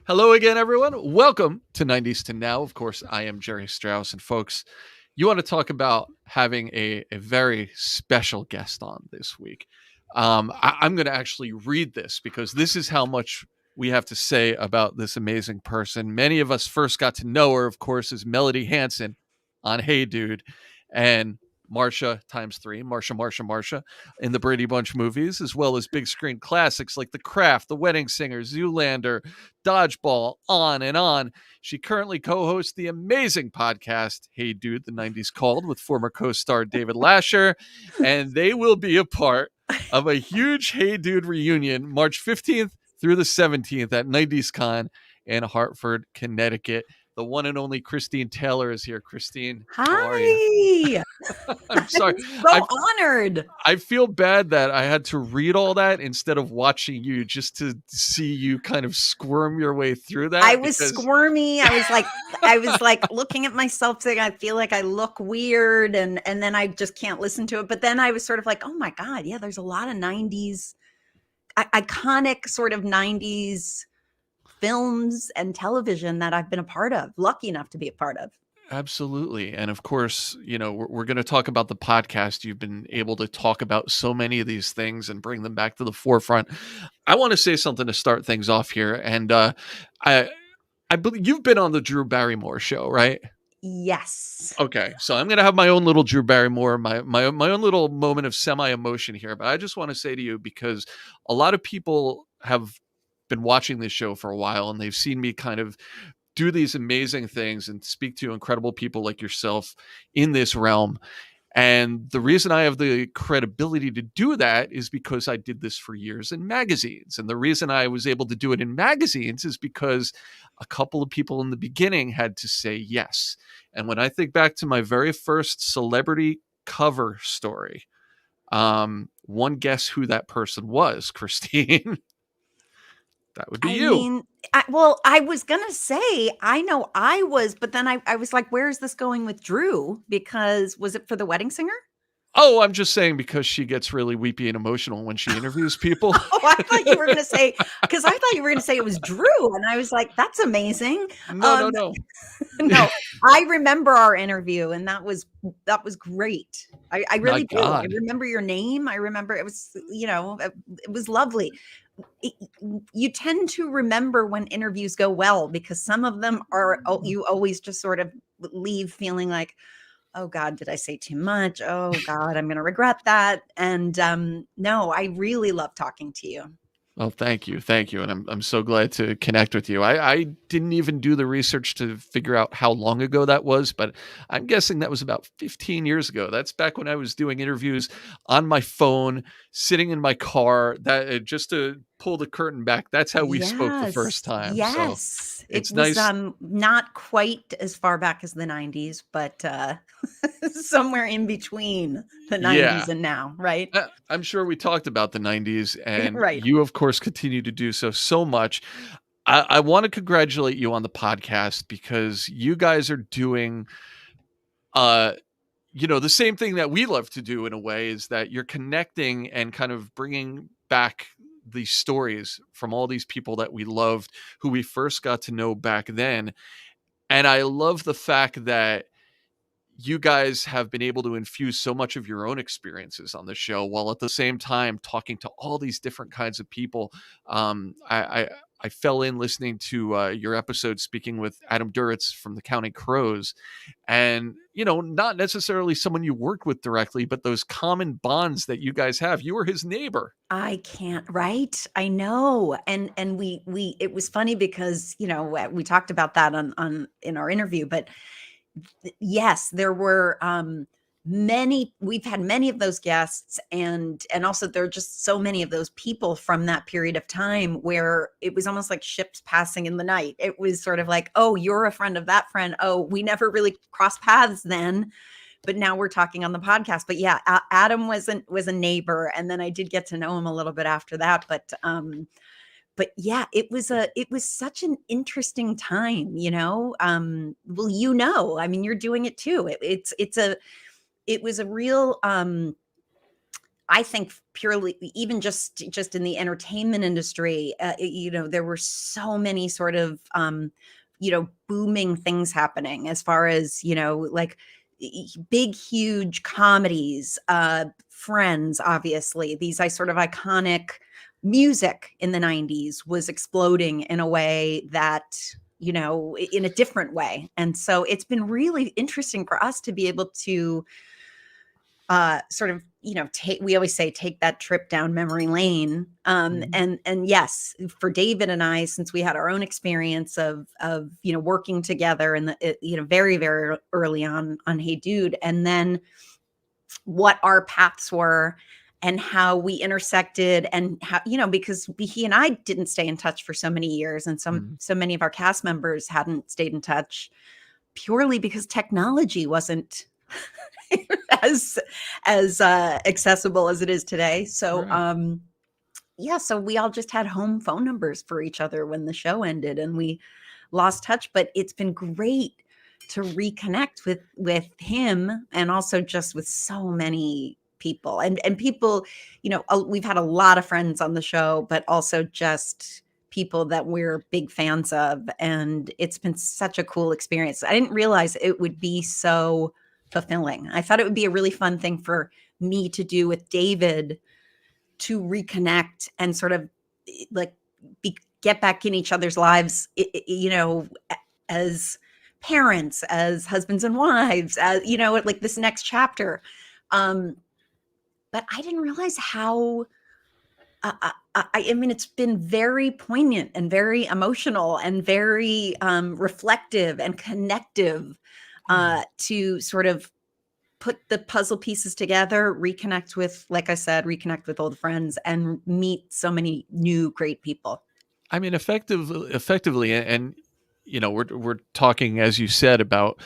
Hello again, everyone. Welcome to 90s to Now. Of course, I am Jerry Strauss. And folks, you want to talk about having a very special guest on this week. I'm going to actually read this because this is how much we have to say about this amazing person. Many of us first got to know her, of course, as Melody Hanson on Hey Dude. And Marsha times three, Marsha in the Brady Bunch movies, as well as big screen classics like The Craft, The Wedding Singer, Zoolander, Dodgeball, on and on. She currently co-hosts the amazing podcast, Hey Dude, the 90s Called, with former co-star David Lasher, and they will be a part of a huge Hey Dude reunion March 15th through the 17th at 90s Con in Hartford, Connecticut. The one and only Christine Taylor is here. Christine, how are you? Hi. I'm sorry. I'm so honored. I feel bad that I had to read all that instead of watching you just to see you kind of squirm your way through that. I was squirmy. I was like looking at myself saying, I feel like I look weird. And then I just can't listen to it. But then I was sort of like, oh my God, yeah, there's a lot of 90s, iconic sort of 90s films and television that I've been a part of, lucky enough to be a part of. Absolutely. And of course, we're going to talk about the podcast. You've been able to talk about so many of these things and bring them back to the forefront. I want to say something to start things off here. And I believe you've been on the Drew Barrymore show, right? Yes. Okay. So I'm going to have my own little Drew Barrymore, my own little moment of semi-emotion here. But I just want to say to you, because a lot of people have been watching this show for a while and they've seen me kind of do these amazing things and speak to incredible people like yourself in this realm. And the reason I have the credibility to do that is because I did this for years in magazines. And the reason I was able to do it in magazines is because a couple of people in the beginning had to say yes. And when I think back to my very first celebrity cover story, one guess who that person was, Christine? That would be you. Mean, I was going to say, I know I was, but then I was like, where is this going with Drew? Because was it for The Wedding Singer? Oh, I'm just saying because she gets really weepy and emotional when she interviews people. Oh, I thought you were going to say, because I thought you were going to say it was Drew. And I was like, that's amazing. No. No, I remember our interview and that was great. I really do. I remember your name. I remember it was, it was lovely. You tend to remember when interviews go well because some of them are, you always just sort of leave feeling like, oh God, did I say too much? Oh God, I'm going to regret that. And no, I really love talking to you. Well, thank you. And I'm so glad to connect with you. I didn't even do the research to figure out how long ago that was, but I'm guessing that was about 15 years ago. That's back when I was doing interviews on my phone, sitting in my car, that just to pull the curtain back. That's how we spoke the first time. Yes. So it's nice. Not quite as far back as the 90s, but somewhere in between the 90s and now, right? I'm sure we talked about the 90s and you, of course, continue to do so much. I want to congratulate you on the podcast because you guys are doing, the same thing that we love to do in a way is that you're connecting and kind of bringing back these stories from all these people that we loved, who we first got to know back then. And I love the fact that you guys have been able to infuse so much of your own experiences on the show while at the same time talking to all these different kinds of people. I fell in listening to your episode speaking with Adam Duritz from the Counting Crows, and not necessarily someone you worked with directly, but those common bonds that you guys have. You were his neighbor. I can't, right? I know. And we it was funny because we talked about that in our interview, but yes, there were we've had many of those guests, and also there are just so many of those people from that period of time where it was almost like ships passing in the night. It was sort of like, oh, you're a friend of that friend. Oh, we never really crossed paths then, but now we're talking on the podcast. But yeah, Adam was a neighbor, and then I did get to know him a little bit after that. But yeah, it was such an interesting time, well, I mean, you're doing it too. It was a real, I think purely, even just in the entertainment industry, there were so many sort of booming things happening as far as like big huge comedies, Friends, obviously these sort of iconic music in the 90s was exploding in a way that in a different way. And so it's been really interesting for us to be able to sort of take, we always say, take that trip down memory lane. Mhm. And yes, for David and I, since we had our own experience of working together in the very very early on Hey Dude, and then what our paths were and how we intersected, and how because he and I didn't stay in touch for so many years, and Mhm. so many of our cast members hadn't stayed in touch purely because technology wasn't as accessible as it is today. So Right. yeah, so we all just had home phone numbers for each other when the show ended, and we lost touch. But it's been great to reconnect with him, and also just with so many people, and people, we've had a lot of friends on the show, but also just people that we're big fans of, and it's been such a cool experience. I didn't realize it would be so fulfilling. I thought it would be a really fun thing for me to do with David, to reconnect and sort of like get back in each other's lives, as parents, as husbands and wives, as like this next chapter. Um, but I didn't realize how. I mean, it's been very poignant and very emotional and very reflective and connective, Yeah. to sort of put the puzzle pieces together, reconnect with, like I said, reconnect with old friends, and meet so many new great people. I mean, effectively, and we're talking, as you said, about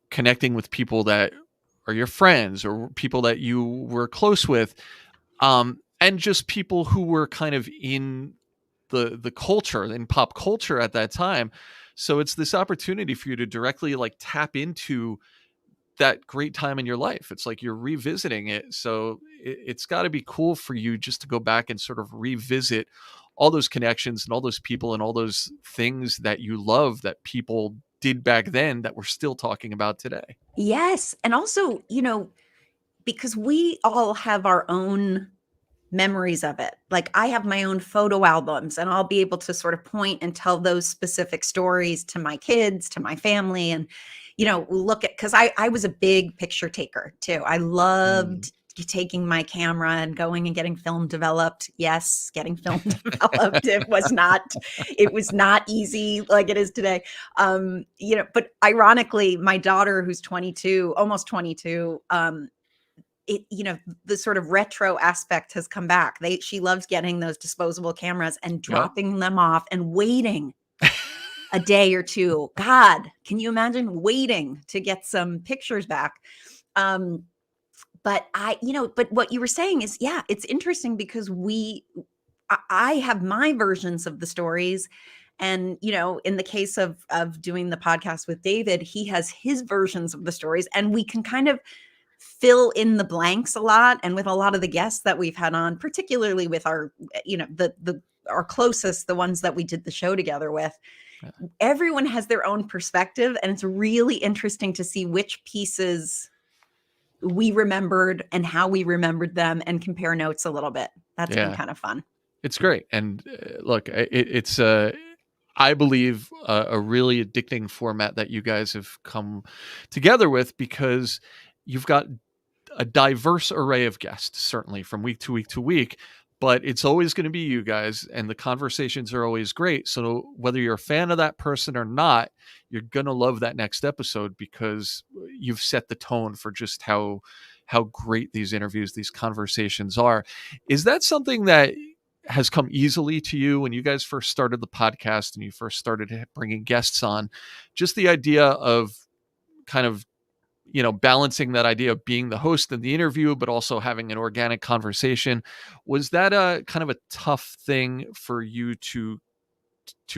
connecting with people that are your friends or people that you were close with, and just people who were kind of in the culture, in pop culture at that time. So it's this opportunity for you to directly like tap into that great time in your life. It's like you're revisiting it. So it's got to be cool for you just to go back and sort of revisit all those connections and all those people and all those things that you love that people did back then that we're still talking about today. Yes. And also, because we all have our own memories of it. Like, I have my own photo albums, and I'll be able to sort of point and tell those specific stories to my kids, to my family, and look at, because I was a big picture taker too. I Mm. loved taking my camera and going and getting film developed. Yes, getting film developed. It was not easy like it is today. But ironically, my daughter, who's 22, almost 22, the sort of retro aspect has come back. She loves getting those disposable cameras and Yep. dropping them off and waiting a day or two. God, can you imagine waiting to get some pictures back? Um, but what you were saying is, yeah, it's interesting because I have my versions of the stories. And, in the case of doing the podcast with David, he has his versions of the stories, and we can kind of fill in the blanks a lot. And with a lot of the guests that we've had on, particularly with our, the our closest, the ones that we did the show together with, Yeah. everyone has their own perspective, and it's really interesting to see which pieces we remembered and how we remembered them, and compare notes a little bit. That's been Yeah. kind of fun. It's great. And look, it's I believe a really addicting format that you guys have come together with, because you've got a diverse array of guests, certainly from week to week to week, but it's always going to be you guys, and the conversations are always great. So whether you're a fan of that person or not, you're going to love that next episode, because you've set the tone for just how great these interviews, these conversations are. Is that something that has come easily to you when you guys first started the podcast and you first started bringing guests on? Just the idea of kind of balancing that idea of being the host in the interview, but also having an organic conversation. Was that a kind of a tough thing for you to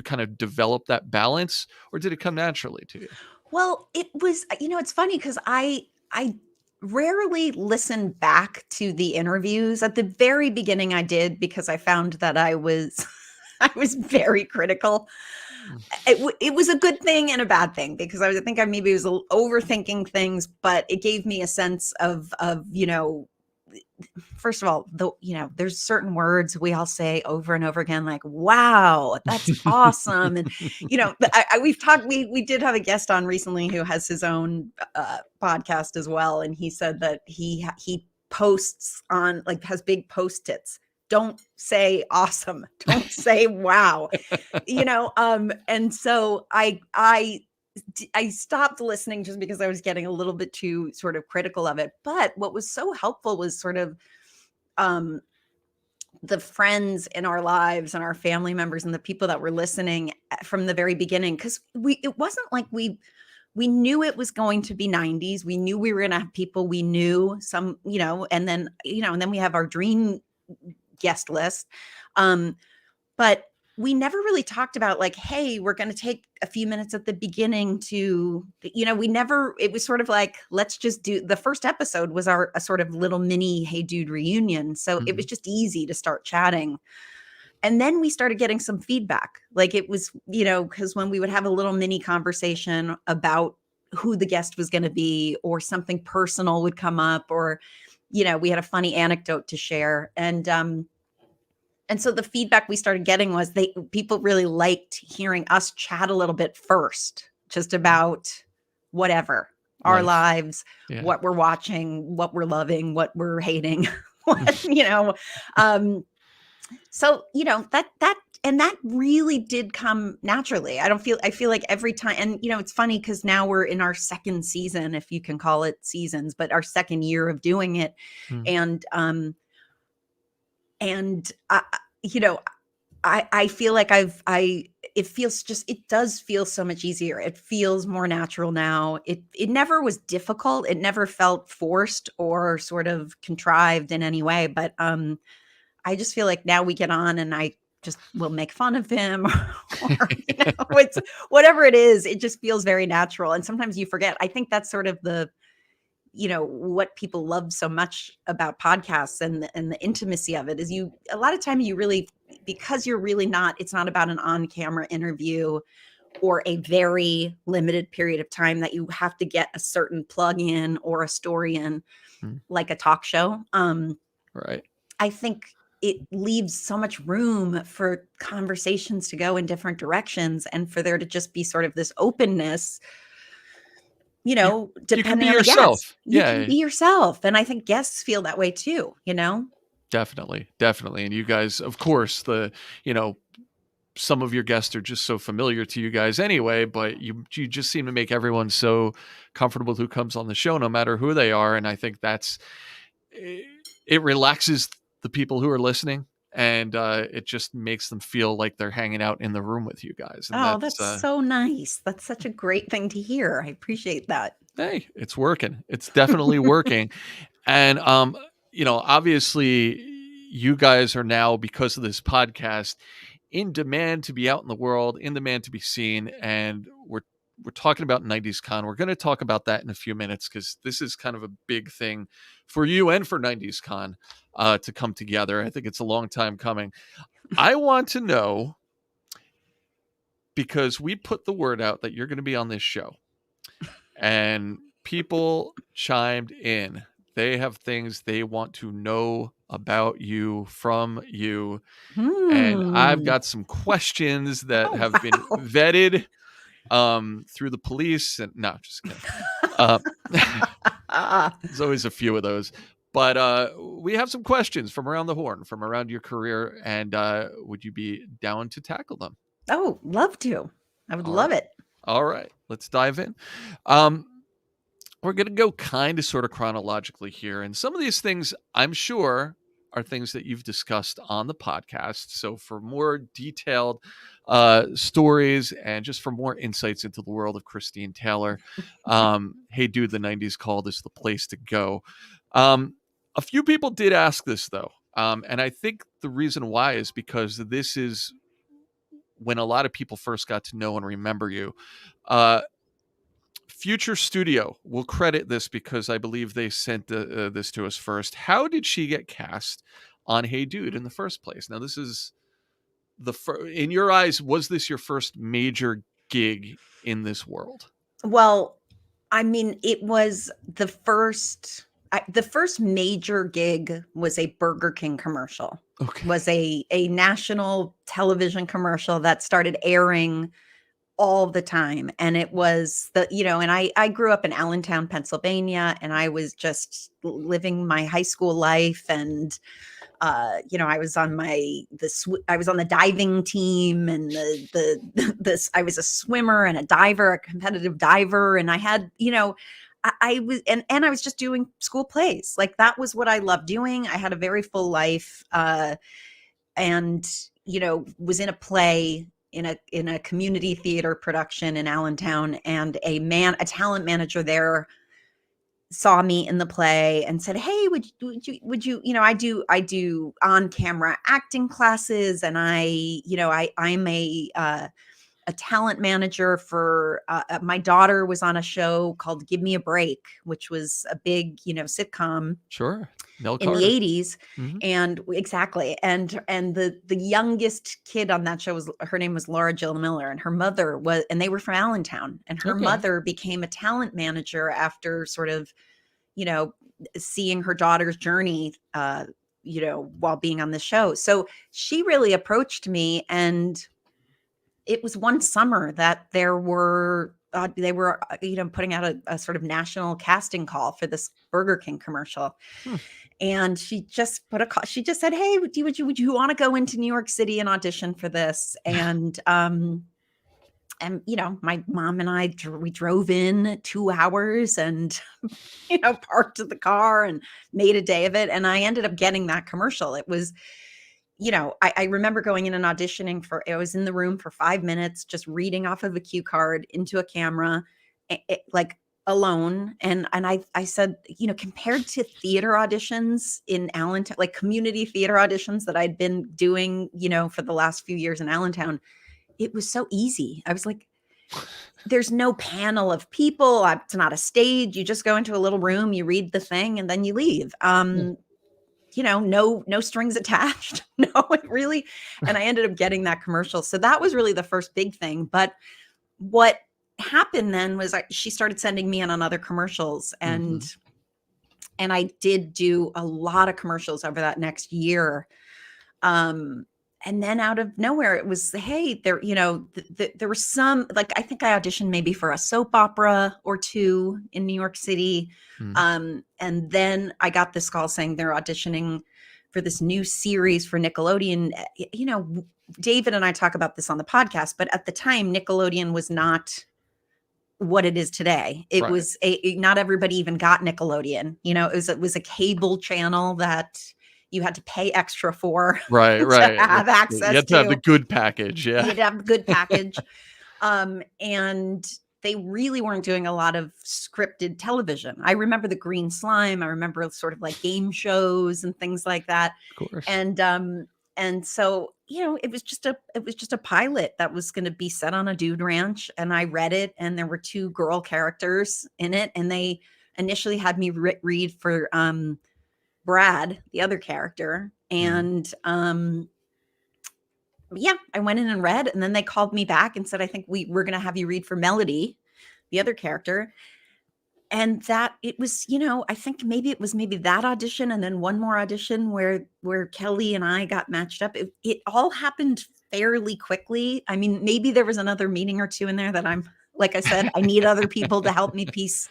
kind of develop that balance, or did it come naturally to you? Well, it was, it's funny because I rarely listen back to the interviews. At the very beginning, I did because I found that I was I was very critical. It was a good thing and a bad thing because I think I maybe was overthinking things, but it gave me a sense of first of all, there's certain words we all say over and over again, like "Wow, that's awesome," and we've talked. We did have a guest on recently who has his own podcast as well, and he said that he posts on, like, has big post-its. Don't say awesome. Don't say wow. And so I stopped listening just because I was getting a little bit too sort of critical of it. But what was so helpful was sort of um the friends in our lives and our family members and the people that were listening from the very beginning, because it wasn't like we knew it was going to be 90s. We knew we were going to have people we knew, some, and then we have our dream guest list. But we never really talked about, like, hey, we're going to take a few minutes at the beginning to, we never, it was sort of like, let's just do, the first episode was a sort of little mini Hey Dude reunion. So it was just easy to start chatting. And then we started getting some feedback. Like, it was, because when we would have a little mini conversation about who the guest was going to be, or something personal would come up, or, we had a funny anecdote to share. And so the feedback we started getting was people really liked hearing us chat a little bit first, just about whatever, our lives, what we're watching, what we're loving, what we're hating, so, that really did come naturally. I feel like every time, and, it's funny because now we're in our second season, if you can call it seasons, but our second year of doing it. And I feel like it does feel so much easier. It feels more natural now. It never was difficult. It never felt forced or sort of contrived in any way. But I just feel like now we get on and I just will make fun of him or it's whatever it is. It just feels very natural. And sometimes you forget. I think that's sort of what people love so much about podcasts and the intimacy of it is a lot of time you really, because you're really not, it's not about an on-camera interview or a very limited period of time that you have to get a certain plug in or a story in, like a talk show. Right. I think it leaves so much room for conversations to go in different directions and for there to just be sort of this openness. Depending on the guest, you can be yourself. And I think guests feel that way too, Definitely. And you guys, of course, some of your guests are just so familiar to you guys anyway, but you just seem to make everyone so comfortable who comes on the show, no matter who they are. And I think it relaxes the people who are listening. And it just makes them feel like they're hanging out in the room with you guys. And that's so nice. That's such a great thing to hear. I appreciate that. Hey, it's working. It's definitely working. And, obviously you guys are now, because of this podcast, in demand to be out in the world, in demand to be seen. And we're talking about 90s Con. We're going to talk about that in a few minutes because this is kind of a big thing for you and for 90s Con to come together. I think it's a long time coming. I want to know, because we put the word out that you're going to be on this show and people chimed in. They have things they want to know about you, from you. And I've got some questions that have been vetted through the police. And no, just kidding. There's always a few of those. But we have some questions from around the horn, from around your career. And would you be down to tackle them? Oh, love to. I would love it. All right, let's dive in. We're going to go kind of sort of chronologically here. And some of these things, I'm sure, are things that you've discussed on the podcast. So for more detailed stories and just for more insights into the world of Christine Taylor, Hey Dude, the 90s Called is the place to go. A few people did ask this, though. And I think the reason why is because this is when a lot of people first got to know and remember you. Future Studio will credit this because I believe they sent this to us first. How did she get cast on Hey Dude in the first place? Now, this is in your eyes, was this your first major gig in this world? Well, I mean, it was the first major gig was a Burger King commercial. Okay. Was a national television commercial that started airing all the time, and it was and I grew up in Allentown, Pennsylvania, and I was just living my high school life, and I was on I was on the diving team, and this I was a swimmer and a diver, a competitive diver, and I had, I was, and I was just doing school plays. Like, that was what I loved doing. I had a very full life, and was in a play in a community theater production in Allentown, and a talent manager there saw me in the play and said, "Hey, I do on camera acting classes, and I'm a talent manager for my daughter was on a show called Give Me a Break, which was a big sitcom Sure. Nell in the Carter. 80s. Mhm. And exactly, and the youngest kid on that show her name was Laura Jill Miller, and her mother was, and they were from Allentown, and her Okay. mother became a talent manager after sort of seeing her daughter's journey, while being on the show. So she really approached me, and it was one summer that they were putting out a sort of national casting call for this Burger King commercial. Hmm. And she just she just said, "Hey, would you want to go into New York City and audition for this?" And my mom and we drove in 2 hours, and parked the car and made a day of it, and I ended up getting that commercial. It was, I remember going in and auditioning I was in the room for 5 minutes, just reading off of a cue card into a camera, like, alone. And I said, compared to theater auditions in Allentown, like community theater auditions that I'd been doing, for the last few years in Allentown, it was so easy. I was like, there's no panel of people. It's not a stage. You just go into a little room, you read the thing, and then you leave. No strings attached. No, it really. And I ended up getting that commercial. So that was really the first big thing. But what happened then was she started sending me in on other commercials, and Mhm. I did do a lot of commercials over that next year. And then out of nowhere, it was, hey, there was some, like, I think I auditioned maybe for a soap opera or two in New York City. Mhm. And then I got this call saying they're auditioning for this new series for Nickelodeon. David and I talk about this on the podcast, but at the time, Nickelodeon was not what it is today. It Right. was not everybody even got Nickelodeon. It was a cable channel that you had to pay extra for Right, to right. have You access have to have the to. good package, You yeah. had to have a good package. And they really weren't doing a lot of scripted television. I remember the Green Slime. I remember sort of like game shows and things like that. Of course. And so, it was just a pilot that was going to be set on a dude ranch, and I read it, and there were 2 girl characters in it, and they initially had me read for Brad, the other character, Mhm. and yeah, I went in and read, and then they called me back and said, "I think we're going to have you read for Melody, the other character." And that it was, I think maybe that audition, and then one more audition where Kelly and I got matched up. It all happened fairly quickly. I mean, maybe there was another meeting or two in there that like I said, I need other people to help me piece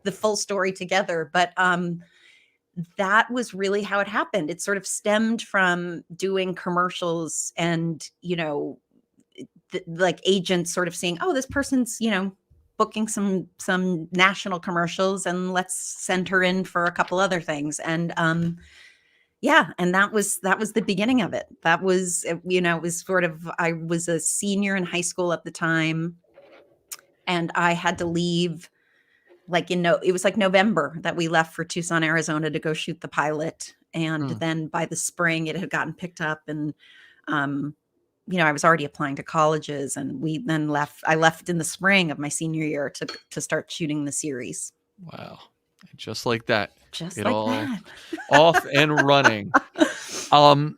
the full story together. But that was really how it happened. It sort of stemmed from doing commercials, and like agents sort of seeing, oh, this person's booking some national commercials, and let's send her in for a couple other things. And yeah, and that was the beginning of it. That was, it was sort of, I was a senior in high school at the time, and I had to leave, like, it was like November that we left for Tucson, Arizona to go shoot the pilot. And Mm. then by the spring it had gotten picked up, and I was already applying to colleges, and I left in the spring of my senior year to start shooting the series. Wow. Just like that. Just It like all that. off and running. Um,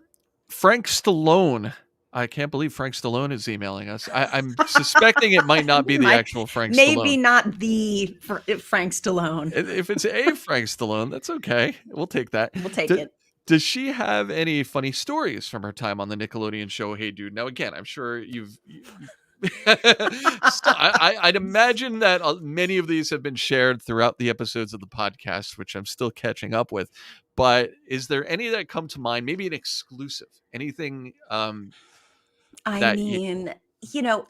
Frank Stallone. I can't believe Frank Stallone is emailing us. I'm suspecting it might not be the actual Frank Maybe Stallone. not the Frank Stallone. If it's a Frank Stallone, that's okay. We'll take that. We'll take Do, it. does she have any funny stories from her time on the Nickelodeon show Hey Dude? Now, again, I'm sure you've so I'd imagine that many of these have been shared throughout the episodes of the podcast, which I'm still catching up with. But is there any that come to mind? Maybe an exclusive, anything I that you? mean,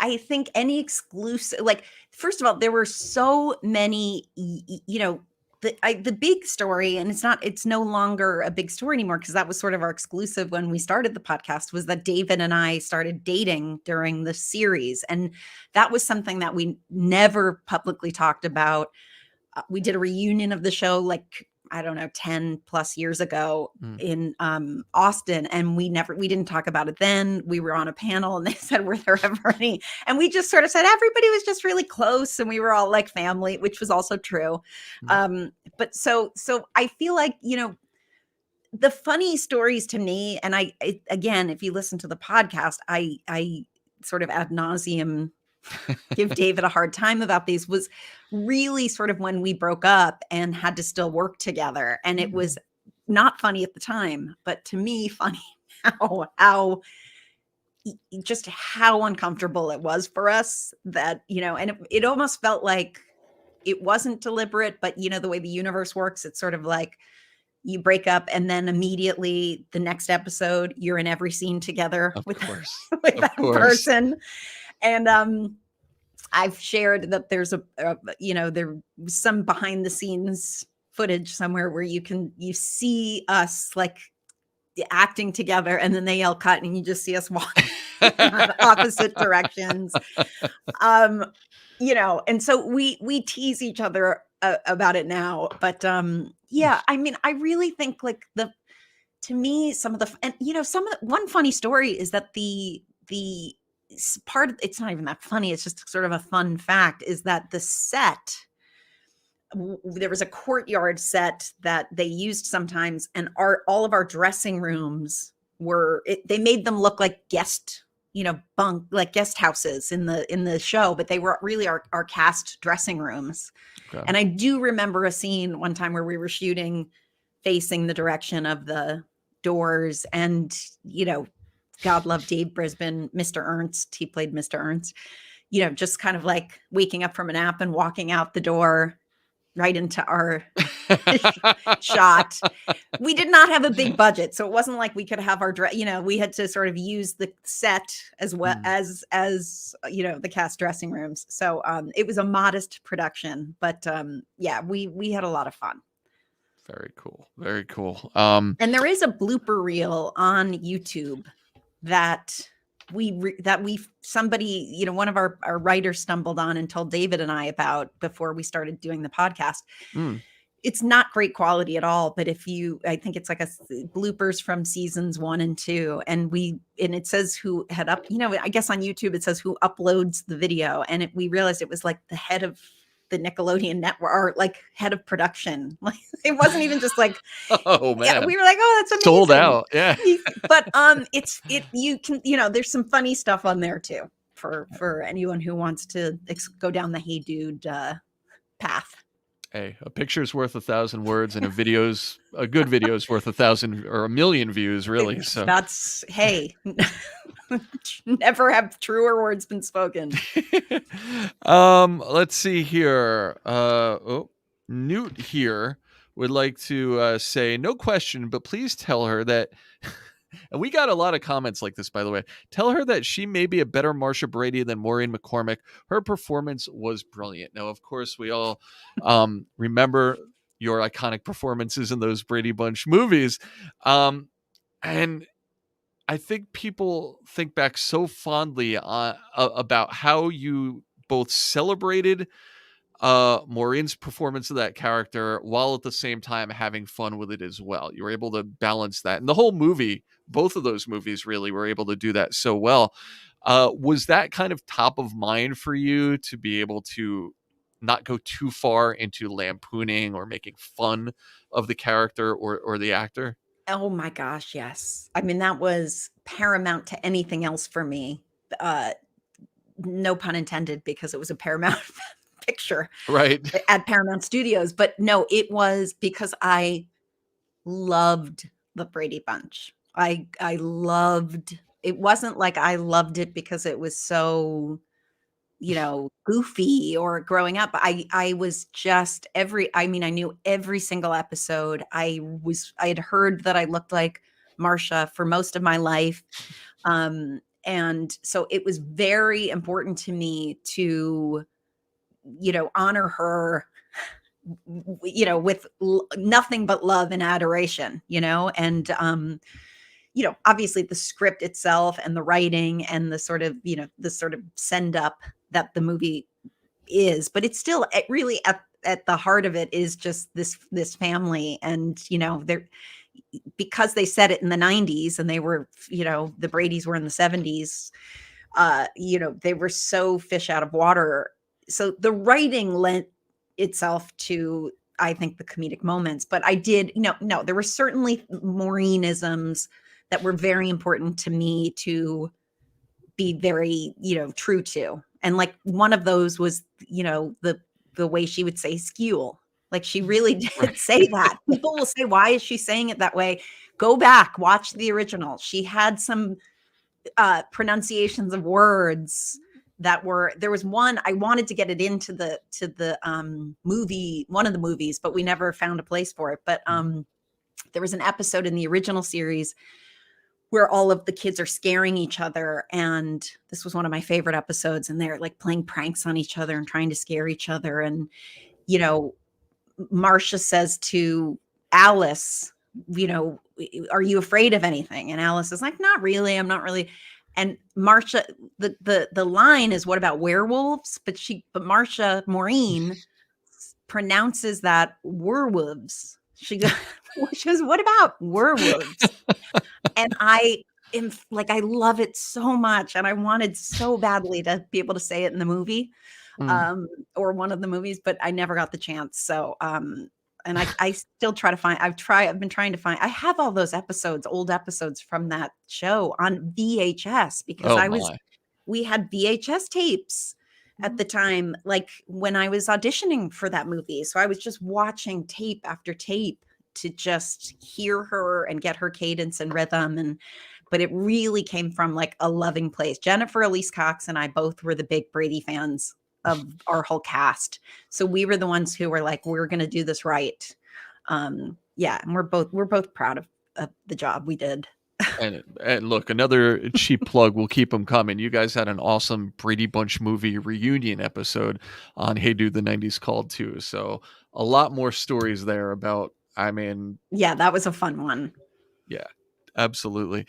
I think any exclusive, like, first of all, there were so many, the big story, and it's no longer a big story anymore because that was sort of our exclusive when we started the podcast, was that David and I started dating during the series. And that was something that we never publicly talked about. We did a reunion of the show, like, I don't know, 10 plus years ago Mm. in Austin. And we didn't talk about it then. We were on a panel and they said, were there ever any? And we just sort of said, everybody was just really close and we were all like family, which was also true. Mm. But so I feel like, the funny stories to me, and again, if you listen to the podcast, I sort of ad nauseum give David a hard time about these, was really sort of when we broke up and had to still work together. And it was not funny at the time, but to me, funny how just how uncomfortable it was for us, that, and it almost felt like it wasn't deliberate, but the way the universe works, it's sort of like you break up and then immediately the next episode, you're in every scene together Of with, course, with of that course. person. And, I've shared that there's there was some behind the scenes footage somewhere where you see us like acting together and then they yell cut and you just see us walking in opposite directions. And so we tease each other about it now, but yeah, I mean, I really think like to me, some of the, and one funny story is that the part of, it's not even that funny, it's just sort of a fun fact, is that the set, there was a courtyard set that they used sometimes, and all of our dressing rooms they made them look like guest, like guest houses in the show, but they were really our cast dressing rooms. Okay. And I do remember a scene one time where we were shooting facing the direction of the doors, and God love Dave Brisbane, Mr. Ernst. He played Mr. Ernst, just kind of like waking up from a nap and walking out the door right into our shot. We did not have a big budget, so it wasn't like we could have our we had to sort of use the set as well as the cast dressing rooms. So it was a modest production, but yeah, we had a lot of fun. Very cool. Very cool. And there is a blooper reel on YouTube that somebody, one of our writers stumbled on and told David and I about before we started doing the podcast. It's not great quality at all, but I think it's like a bloopers from seasons 1 and 2. And it says who had I guess on YouTube it says who uploads the video. And we realized it was like the head of the Nickelodeon network, or like head of production. Like it wasn't even just like, oh man, yeah, we were like, oh, that's amazing. Sold out. Yeah. But you can, there's some funny stuff on there too for anyone who wants to go down the Hey Dude path. Hey, a picture's worth 1,000 words, and a good video's worth 1,000 or 1,000,000 views, really. So that's, hey, never have truer words been spoken. Let's see here. Newt here would like to say, no question, but please tell her that. And we got a lot of comments like this, by the way. Tell her that she may be a better Marsha Brady than Maureen McCormick. Her performance was brilliant. Now, of course, we all remember your iconic performances in those Brady Bunch movies. And I think people think back so fondly about how you both celebrated Maureen's performance of that character while at the same time having fun with it as well. You were able to balance that. And the whole movie, both of those movies really were able to do that so well. Was that kind of top of mind for you to be able to not go too far into lampooning or making fun of the character or the actor? Oh my gosh, yes. I mean, that was paramount to anything else for me. Uh, no pun intended, because it was a Paramount picture Right. at Paramount Studios. But no, it was because I loved the Brady Bunch. I loved it. Wasn't like I loved it because it was so, goofy or growing up. I was just I mean, I knew every single episode. I had heard that I looked like Marsha for most of my life. And so it was very important to me to, honor her, with nothing but love and adoration, and obviously the script itself and the writing and the sort of send up that the movie is, but it's still really at the heart of it is just this family. And they're, because they set it in the 90s, and they were, the Bradys were in the 70s, they were so fish out of water. So the writing lent itself to, I think, the comedic moments. But I did, no, there were certainly Maureenisms that were very important to me to be very, true to. And like one of those was, the way she would say skewel. Like she really did Right. say that. People will say, why is she saying it that way? Go back, watch the original. She had some pronunciations of words that were, there was one I wanted to get it into the movie, one of the movies, but we never found a place for it. But there was an episode in the original series where all of the kids are scaring each other, and this was one of my favorite episodes, and they're like playing pranks on each other and trying to scare each other. And Marcia says to Alice, are you afraid of anything? And Alice is like, not really. I'm not really. And Marcia, the line is, what about werewolves? But Marcia, Maureen, pronounces that werewolves. She goes, what about werewolves? And I am like, I love it so much. And I wanted so badly to be able to say it in the movie, Mm. or one of the movies, but I never got the chance. So, and I still try to find, I've been trying to find, I have all those episodes, old episodes from that show on VHS, because Oh my. we had VHS tapes at the time, like when I was auditioning for that movie. So I was just watching tape after tape to just hear her and get her cadence and rhythm. But it really came from like a loving place. Jennifer Elise Cox and I both were the big Brady fans of our whole cast. So we were the ones who were like, we're going to do this right. Yeah. And we're both proud of the job we did. And look, another cheap plug. We'll keep them coming. You guys had an awesome Brady Bunch movie reunion episode on Hey Dude, the 90s Called too. So a lot more stories there about, I mean, Yeah, that was a fun one. yeah, absolutely.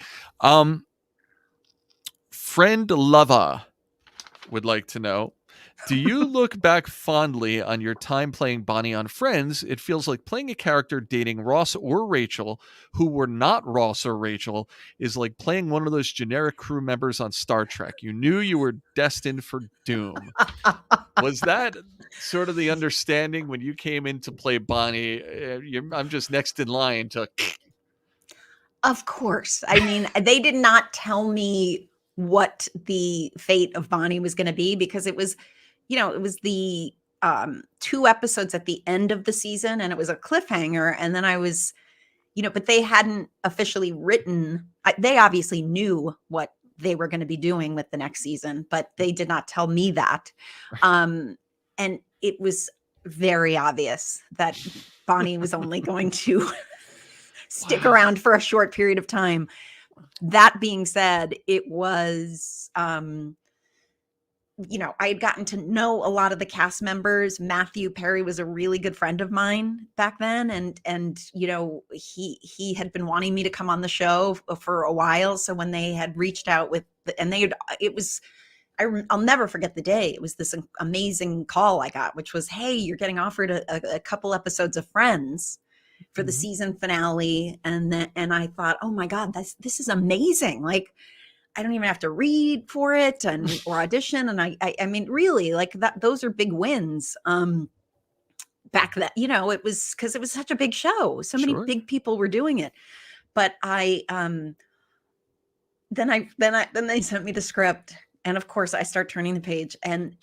Friend Lava would like to know, do you look back fondly on your time playing Bonnie on Friends? It feels like playing a character dating Ross or Rachel who were not Ross or Rachel is like playing one of those generic crew members on Star Trek. You knew you were destined for doom. Was that sort of the understanding when you came in to play Bonnie? I'm just next in line to. Of course. I mean, they did not tell me what the fate of Bonnie was going to be, because it was, it was the 2 episodes at the end of the season, and it was a cliffhanger. And then I was, but they hadn't officially written, they obviously knew what they were going to be doing with the next season, but they did not tell me that. And it was very obvious that Bonnie was only going to stick Wow. around for a short period of time. That being said, it was, I had gotten to know a lot of the cast members. Matthew Perry was a really good friend of mine back then. And, he had been wanting me to come on the show for a while. So when they had reached out with, and it was I'll never forget the day. It was this amazing call I got, which was, hey, you're getting offered a couple episodes of Friends for the season finale. And I thought, oh my God, this is amazing. Like, I don't even have to read for it or audition. And I mean, really, like those are big wins. Back then, it was because it was such a big show. So many big people were doing it. But then they sent me the script. And of course I start turning the page and,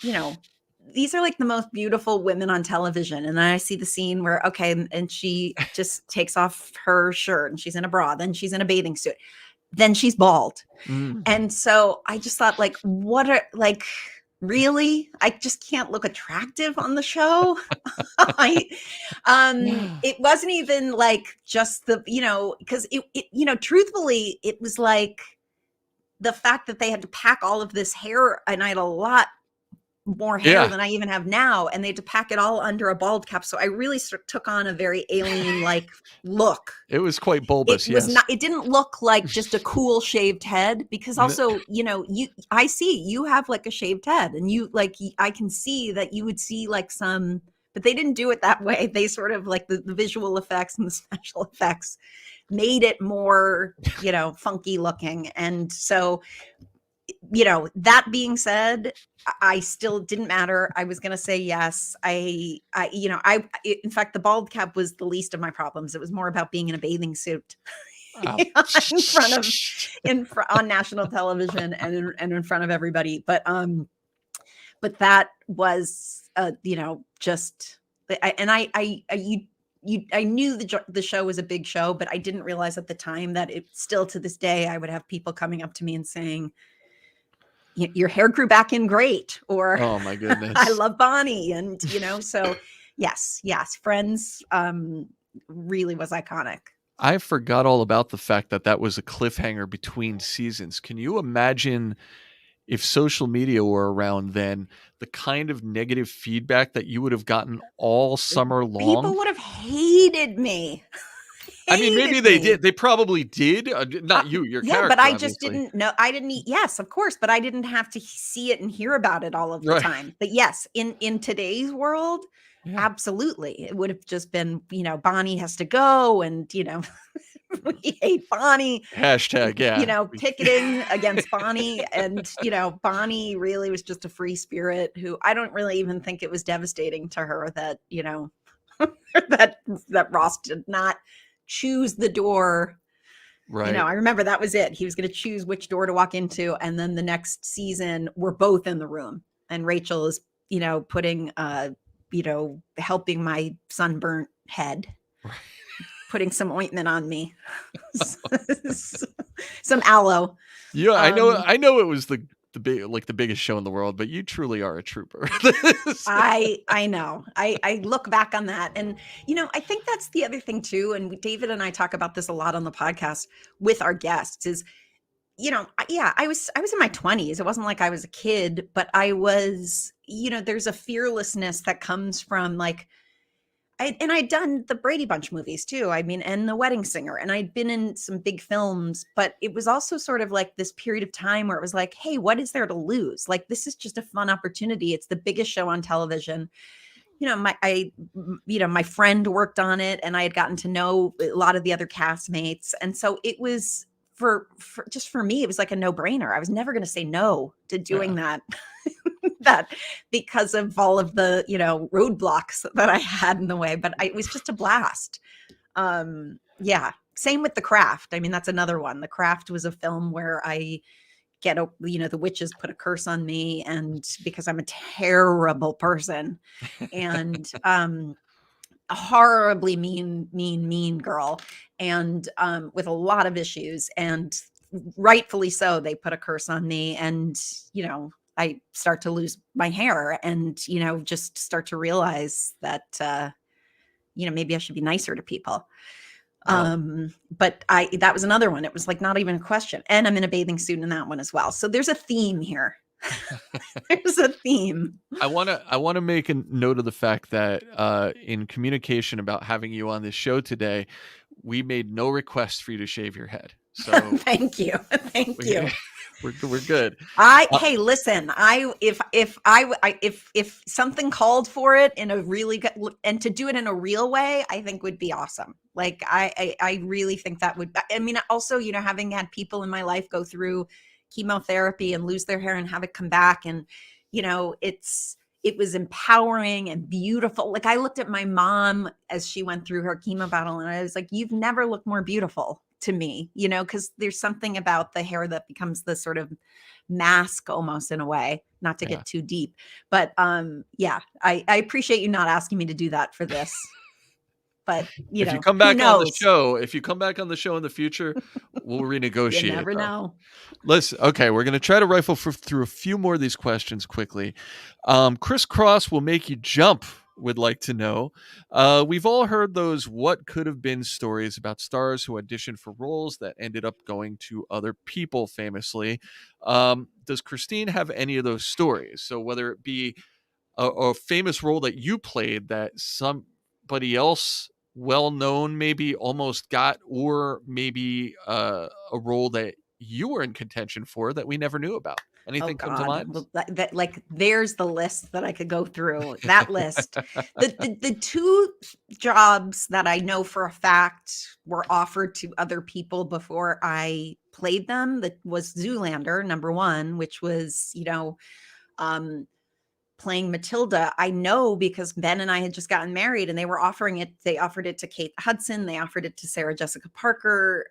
these are like the most beautiful women on television. And then I see the scene where, okay, and she just takes off her shirt and she's in a bra. Then she's in a bathing suit. Then she's bald. And so I just thought, like, really? I just can't look attractive on the show. It wasn't even like just the, because it, truthfully, it was like the fact that they had to pack all of this hair, and I had a lot more hair than I even have now, and they had to pack it all under a bald cap. So I really took on a very alien-like look. It was quite bulbous. It was not. It didn't look like just a cool shaved head, because also, I see you have like a shaved head, and I can see that you would see like some, but they didn't do it that way. They sort of like the visual effects and the special effects made it more, funky looking, and so. That being said, I still didn't matter. I was going to say yes. In fact, the bald cap was the least of my problems. It was more about being in a bathing suit on national television and in front of everybody. But that was, just, I knew the show was a big show, but I didn't realize at the time that it still to this day, I would have people coming up to me and saying, your hair grew back in great, or oh my goodness, I love Bonnie. And, so yes, Friends really was iconic. I forgot all about the fact that was a cliffhanger between seasons. Can you imagine if social media were around then, the kind of negative feedback that you would have gotten all summer long? People would have hated me. I mean, maybe they did. They probably did. Not you, your character. But I just didn't know. I didn't eat. Yes, of course. But I didn't have to see it and hear about it all of the time. But yes, in today's world, absolutely. It would have just been, Bonnie has to go, and, we hate Bonnie. Hashtag, picketing against Bonnie. And, Bonnie really was just a free spirit who I don't really even think it was devastating to her that, that Ross did not choose the door. Right. I remember that was it. He was going to choose which door to walk into. And then the next season, we're both in the room. And Rachel is, putting, helping my sunburnt head, putting some ointment on me, some aloe. Yeah, I know it was the biggest show in the world, but you truly are a trooper. I know. I look back on that, and I think that's the other thing too. And David and I talk about this a lot on the podcast with our guests. Is I was in my 20s. It wasn't like I was a kid, but I was. There's a fearlessness that comes from like. I'd done the Brady Bunch movies too. I mean, and The Wedding Singer, and I'd been in some big films, but it was also sort of like this period of time where it was like, hey, what is there to lose? Like, this is just a fun opportunity. It's the biggest show on television. My friend worked on it, and I had gotten to know a lot of the other castmates. And so it was for me, it was like a no brainer. I was never going to say no to doing that. That because of all of the roadblocks that I had in the way, but it was just a blast. Same with The Craft. I mean, that's another one. The Craft was a film where I get the witches put a curse on me, and because I'm a terrible person and a horribly mean girl, and with a lot of issues, and rightfully so, they put a curse on me, and I start to lose my hair, and, just start to realize that, maybe I should be nicer to people. But that was another one. It was like, not even a question. And I'm in a bathing suit in that one as well. So there's a theme here. There's a theme. I want to make a note of the fact that, in communication about having you on this show today, we made no request for you to shave your head. So Thank you. Thank we, you. we're good. Hey, listen, if something called for it in a really good, and to do it in a real way, I think would be awesome. Like I really think that would, I mean, also, having had people in my life go through chemotherapy and lose their hair and have it come back, and it was empowering and beautiful. Like, I looked at my mom as she went through her chemo battle, and I was like, you've never looked more beautiful to me, because there's something about the hair that becomes the sort of mask almost, in a way, not to Yeah. get too deep. But yeah, I appreciate you not asking me to do that for this. But If you come who back on the knows? show, if you come back on the show in the future, we'll You renegotiate never though. know. Listen, okay, we're going to try to rifle through a few more of these questions quickly. Chris Cross will make you jump. Would like to know. We've all heard those what could have been stories about stars who auditioned for roles that ended up going to other people famously. Does Christine have any of those stories? So whether it be a famous role that you played that somebody else well known maybe almost got, or maybe a role that you were in contention for that we never knew about. Oh Anything come to God. mind? Well, that like, there's the list that I could go through. That list. The two jobs that I know for a fact were offered to other people before I played them, that was Zoolander, number one, which was, um playing Matilda. I know because Ben and I had just gotten married, and they were offering it. They offered it to Kate Hudson. They offered it to Sarah Jessica Parker.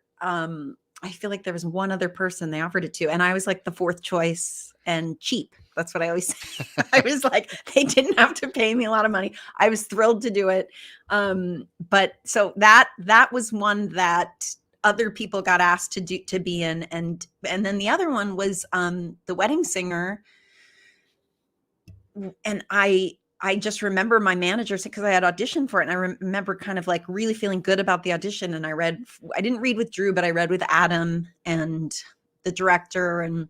I feel like there was one other person they offered it to, and I was like the fourth choice and cheap. That's what I always say. I was like, they didn't have to pay me a lot of money. I was thrilled to do it. But so that was one that other people got asked to be in, and then the other one was The Wedding Singer. And I just remember my manager said, because I had auditioned for it, and I remember kind of like really feeling good about the audition. And I didn't read with Drew, but I read with Adam and the director, and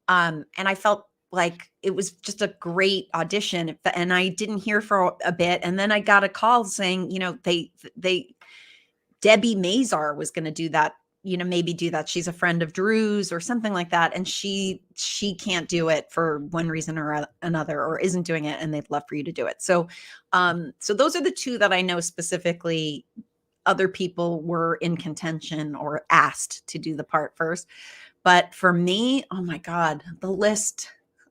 I felt like it was just a great audition. And I didn't hear for a bit, and then I got a call saying, Debbie Mazar was going to do that, maybe do that. She's a friend of Drew's or something like that. And she can't do it for one reason or another, or isn't doing it, and they'd love for you to do it. So, so those are the two that I know specifically. Other people were in contention or asked to do the part first. But for me, oh my God, the list.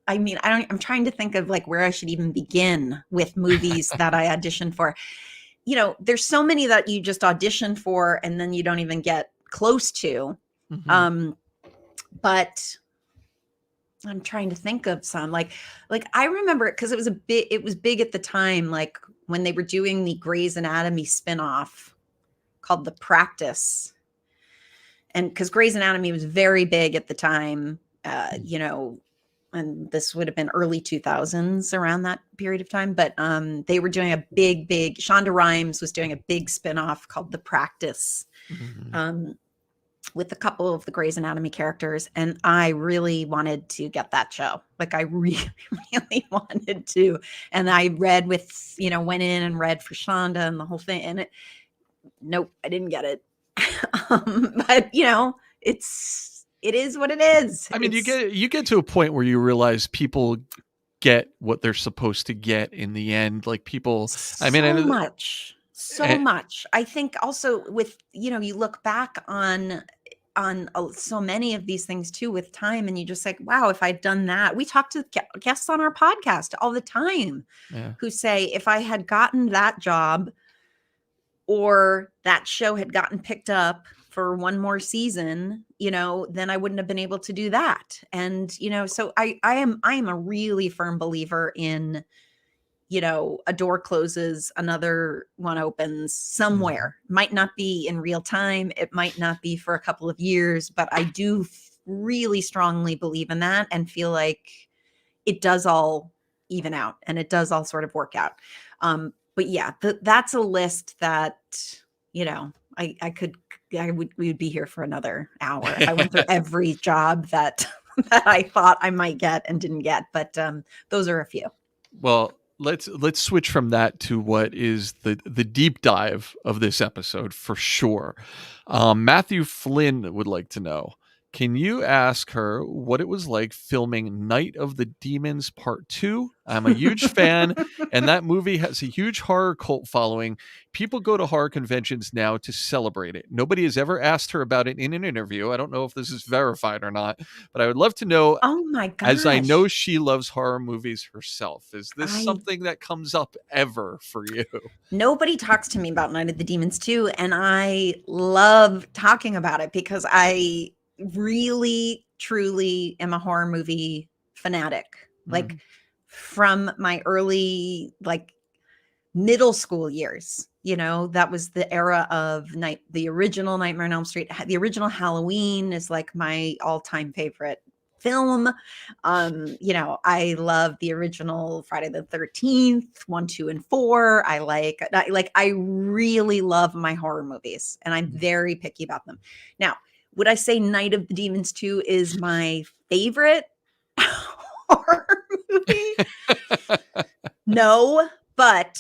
I mean, I'm trying to think of like where I should even begin with movies that I auditioned for. There's so many that you just audition for and then you don't even get close to. Mm-hmm. But I'm trying to think of some, like I remember it because it was big at the time, like when they were doing the Grey's Anatomy spinoff called The Practice. And because Grey's Anatomy was very big at the time, and this would have been early 2000s, around that period of time. But they were doing a big, Shonda Rhimes was doing a big spinoff called The Practice, Mm-hmm. with a couple of the Grey's Anatomy characters. And I really wanted to get that show. Like, I really, really wanted to. And I read with, went in and read for Shonda and the whole thing. And nope, I didn't get it. But it is what it is. I mean, you get to a point where you realize people get what they're supposed to get in the end. Like, people, I mean, so much. I think also with, you look back on so many of these things too with time, and you just like, wow, if I'd done that. We talk to guests on our podcast all the time, yeah. who say, if I had gotten that job, or that show had gotten picked up for one more season, then I wouldn't have been able to do that. And, so I am a really firm believer in, a door closes, another one opens somewhere. Might not be in real time. It might not be for a couple of years, but I do really strongly believe in that, and feel like it does all even out, and it does all sort of work out. But yeah, that's a list that, we would be here for another hour if I went through every job that I thought I might get and didn't get. But those are a few. Well, let's switch from that to what is the deep dive of this episode for sure. Matthew Flynn would like to know, can you ask her what it was like filming Night of the Demons Part 2? I'm a huge fan, and that movie has a huge horror cult following. People go to horror conventions now to celebrate it. Nobody has ever asked her about it in an interview. I don't know if this is verified or not, but I would love to know, Oh my as I know gosh. she loves horror movies herself. Is this I something that comes up ever for you? Nobody talks to me about Night of the Demons 2, and I love talking about it because I really truly am a horror movie fanatic. Like Mhm. from my early middle school years, that was the era of the original Nightmare on Elm Street. The original Halloween is like my all-time favorite film. I love the original Friday the 13th, 1, 2, and 4. I really love my horror movies, and I'm very picky about them. Now, would I say Night of the Demons 2 is my favorite horror movie? No, but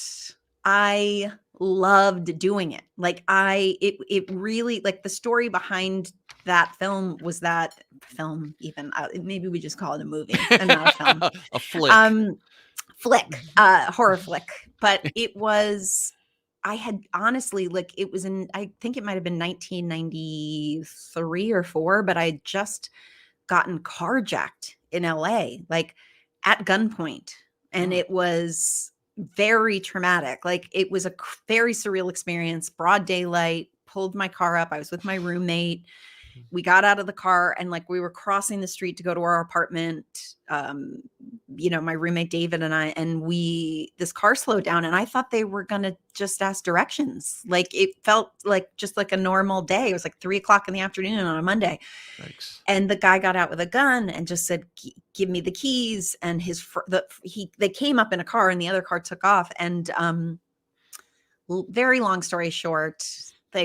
I loved doing it. It really, like, the story behind that film was that film, even maybe we just call it a movie and not a film. A flick. Um Flick, horror flick, but it was I had honestly, like, it was in, I think it might have been 1993 or 4, but I had just gotten carjacked in LA, like, at gunpoint, and Oh. it was very traumatic. Like, it was a very surreal experience, broad daylight, pulled my car up. I was with my roommate. We got out of the car, and like we were crossing the street to go to our apartment. My roommate David and I, and this car slowed down, and I thought they were going to just ask directions. Like, it felt like just like a normal day. It was like 3 o'clock in the afternoon on a Monday. Thanks. And the guy got out with a gun and just said, "Give me the keys." And they came up in a car, and the other car took off. And very long story short,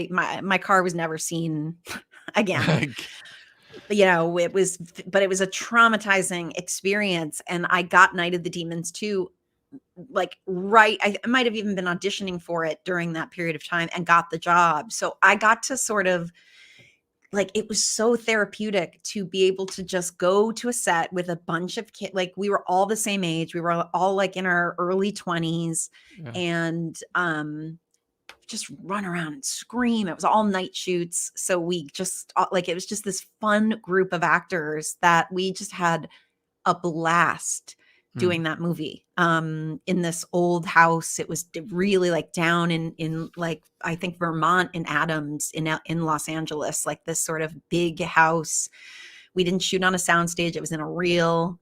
my car was never seen again. It was a traumatizing experience. And I got Night of the Demons 2, like, right. I might have even been auditioning for it during that period of time and got the job. So I got to sort of, like, it was so therapeutic to be able to just go to a set with a bunch of kids. Like, we were all the same age. We were all like in our early 20s, Yeah. and just run around and scream. It was all night shoots. So we just, it was just this fun group of actors that we just had a blast Mm. doing that movie in this old house. It was really, like, down in like, I think Vermont, in Adams, in Los Angeles, like this sort of big house. We didn't shoot on a soundstage. It was in a real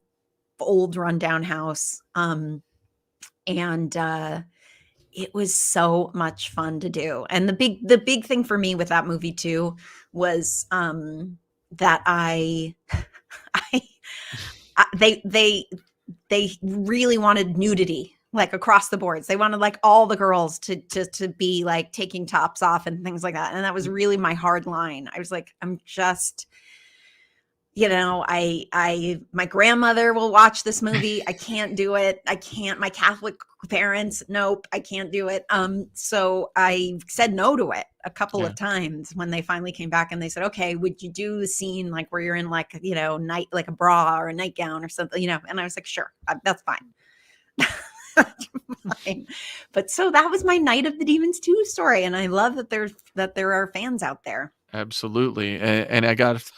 old rundown house. And it was so much fun to do. And the big thing for me with that movie too was that I they really wanted nudity, like, across the boards. They wanted, like, all the girls to be like taking tops off and things like that. And that was really my hard line. I was like, I'm just, my grandmother will watch this movie. I can't do it. I can't. My Catholic parents, nope, I can't do it. So I said no to it a couple Yeah. of times when they finally came back, and they said, "Okay, would you do the scene like where you're in, like, night, like a bra or a nightgown or something?" And I was like, "Sure, that's fine." Fine. But so that was my Night of the Demons 2 story, and I love that there are fans out there. Absolutely. And I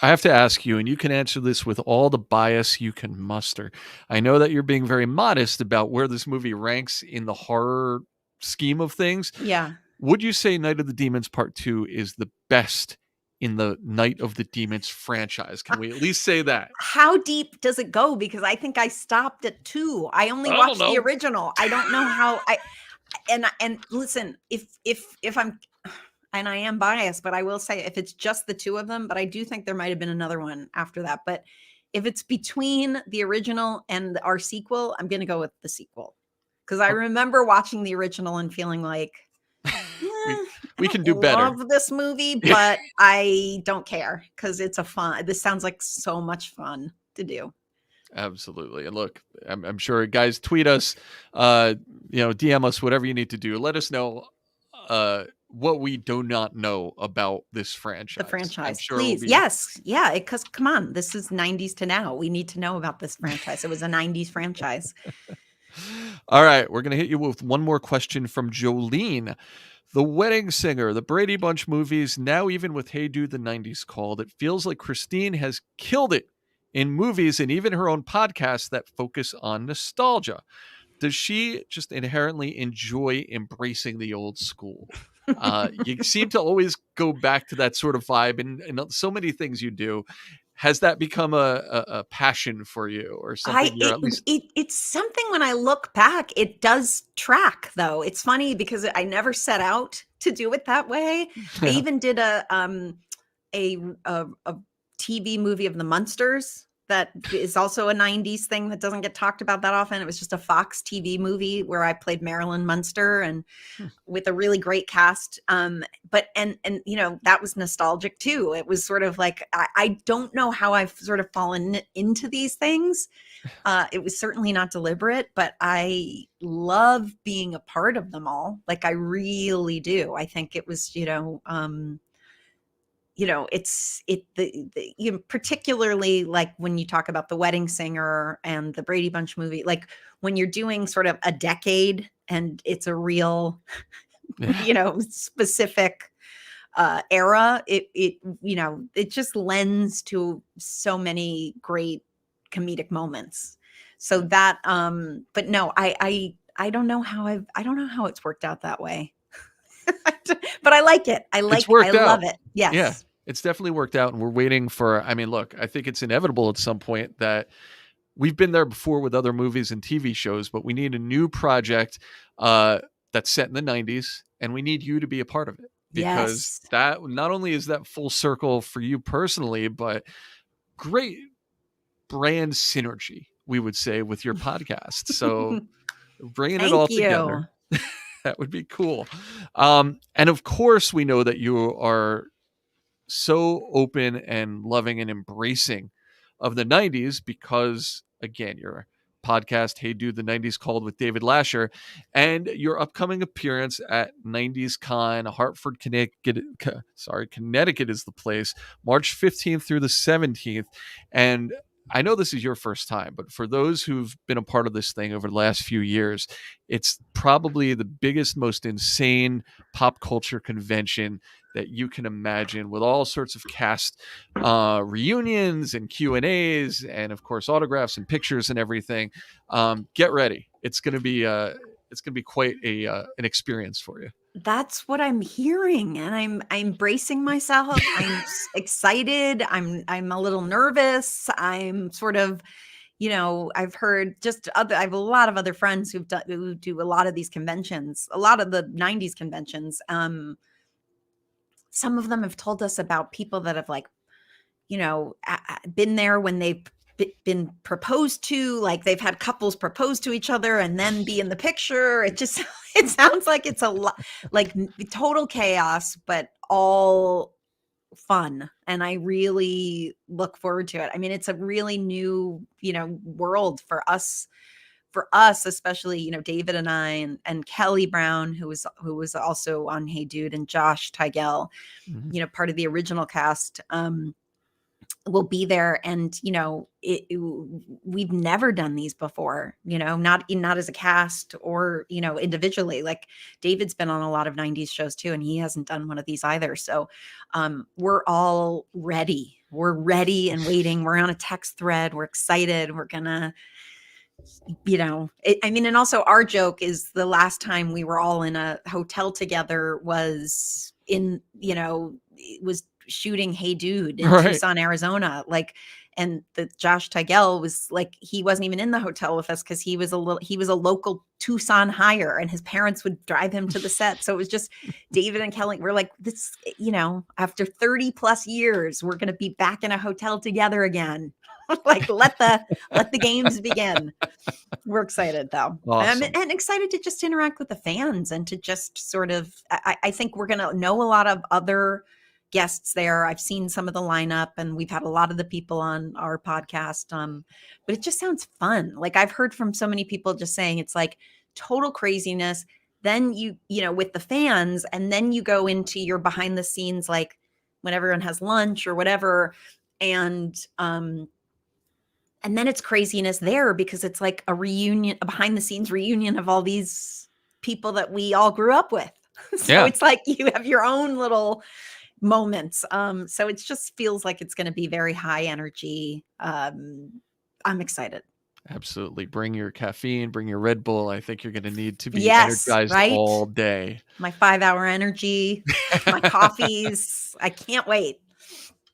have to ask you, and you can answer this with all the bias you can muster. I know that you're being very modest about where this movie ranks in the horror scheme of things. Yeah. Would you say Night of the Demons Part 2 is the best in the Night of the Demons franchise? Can we at least say that? How deep does it go? Because I think I stopped at 2. I only I don't watched the know. original. I don't know how and listen, if I'm, and I am biased, but I will say, if it's just the 2 of them, but I do think there might have been another one after that. But if it's between the original and our sequel, I'm going to go with the sequel. Because I remember watching the original and feeling like, We, I we don't can do better. love this movie, but I don't care because this sounds like so much fun to do. Absolutely. And look, I'm sure guys tweet us, DM us, whatever you need to do. Let us know what we do not know about this The franchise. I'm franchise, sure we'll please. be. Yes. Yeah. Because come on, this is 90s to now. We need to know about this franchise. It was a 90s franchise. All right, we're going to hit you with one more question from Jolene. The Wedding Singer, the Brady Bunch movies, now even with Hey Dude, the 90s called, it feels like Christine has killed it in movies and even her own podcasts that focus on nostalgia. Does she just inherently enjoy embracing the old school? You seem to always go back to that sort of vibe and so many things you do. Has that become a passion for you or something you're at least. It's something when I look back, it does track though. It's funny because I never set out to do it that way. I Yeah. even did a TV movie of the Munsters that is also a 90s thing that doesn't get talked about that often. It was just a Fox TV movie where I played Marilyn Munster and with a really great cast. But that was nostalgic too. It was sort of like I don't know how I've sort of fallen into these things. It was certainly not deliberate, but I love being a part of them all. Like I really do. I think it was, particularly like when you talk about the Wedding Singer and the Brady Bunch movie, like when you're doing sort of a decade and it's a real, specific era, it just lends to so many great comedic moments. So that, but no, I don't know how I don't know how it's worked out that way. But I like it. It's I worked love out. it. Yeah, Yes. it's definitely worked out, and we're waiting for. I mean, look, I think it's inevitable at some point that we've been there before with other movies and TV shows, but we need a new project that's set in the '90s, and we need you to be a part of it because Yes. that not only is that full circle for you personally, but great brand synergy, we would say, with your podcast. So bringing it all Thank you. together. That would be cool. And of course, we know that you are so open and loving and embracing of the 90s because, again, your podcast, Hey Dude, the 90s Called with David Lasher, and your upcoming appearance at 90s Con, Hartford, Connecticut. Connecticut is the place, March 15th through the 17th. And I know this is your first time, but for those who've been a part of this thing over the last few years, it's probably the biggest, most insane pop culture convention that you can imagine, with all sorts of cast reunions and Q&As and of course autographs and pictures and everything. Get ready. It's going to be quite an experience for you. That's what I'm hearing, and I'm bracing myself. I'm excited. I'm a little nervous. I'm sort of, I've heard I have a lot of other friends who do a lot of these conventions, a lot of the 90s conventions. Some of them have told us about people that have like, been there when they've been proposed to, like they've had couples propose to each other and then be in the picture. It just, it sounds like it's a lot, like total chaos, but all fun. And I really look forward to it. I mean, it's a really new, world for us, especially, David and I and Kelly Brown, who was also on Hey Dude, and Josh Tigel, part of the original cast, will be there. And, we've never done these before, not as a cast or, individually. Like David's been on a lot of 90s shows too, and he hasn't done one of these either. So we're all ready. We're ready and waiting. We're on a text thread. We're excited. We're gonna, and also our joke is the last time we were all in a hotel together was was shooting Hey Dude in Right. Tucson, Arizona. Like, and the Josh Tigel was like, he wasn't even in the hotel with us because he was a local Tucson hire, and his parents would drive him to the set. So it was just David and Kelly. We're like, this, after 30 plus years, we're going to be back in a hotel together again. Like, let the games begin. We're excited though. Awesome. And excited to just interact with the fans and to just sort of, I think we're going to know a lot of other guests there. I've seen some of the lineup, and we've had a lot of the people on our podcast. But it just sounds fun. Like I've heard from so many people just saying it's like total craziness. Then you know, with the fans, and then you go into your behind the scenes, like when everyone has lunch or whatever, and then it's craziness there because it's like a reunion, a behind the scenes reunion of all these people that we all grew up with. So Yeah, it's like you have your own little moments. So it just feels like it's going to be very high energy. I'm excited. absolutely. Bring your caffeine, bring your Red Bull. I think you're going to need to be Yes, energized right? all day. My 5-hour energy, my coffees. I can't wait.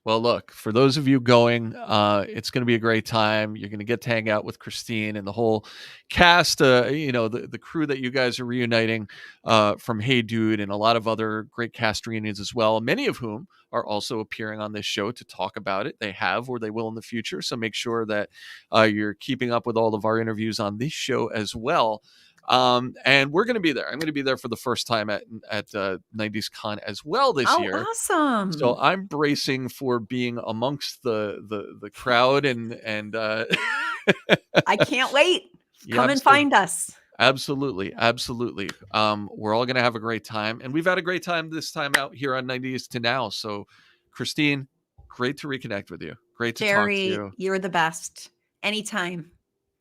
Well, look, for those of you going, it's going to be a great time. You're going to get to hang out with Christine and the whole cast, the crew that you guys are reuniting from Hey Dude, and a lot of other great cast reunions as well, many of whom are also appearing on this show to talk about it. They have, or they will in the future. So make sure that you're keeping up with all of our interviews on this show as well. And we're going to be there. I'm going to be there for the first time at 90s Con as well this Oh, year. So awesome. I'm bracing for being amongst the crowd and I can't wait. yeah, Come and find us. absolutely. We're all gonna have a great time, and we've had a great time this time out here on 90s to Now. So, Christine, great to reconnect with you. Great to talk to Jerry, you. you're the best. Anytime.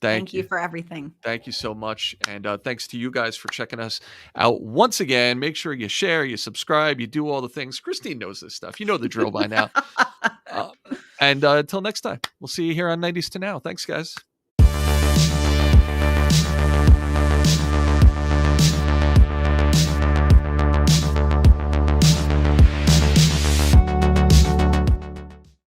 Thank Thank you you. for everything. Thank you so much. And thanks to you guys for checking us out once again. Make sure you share, you subscribe, you do all the things. Christine knows this stuff. You know the drill by now. Uh, and until next time, we'll see you here on 90s to Now. Thanks, guys.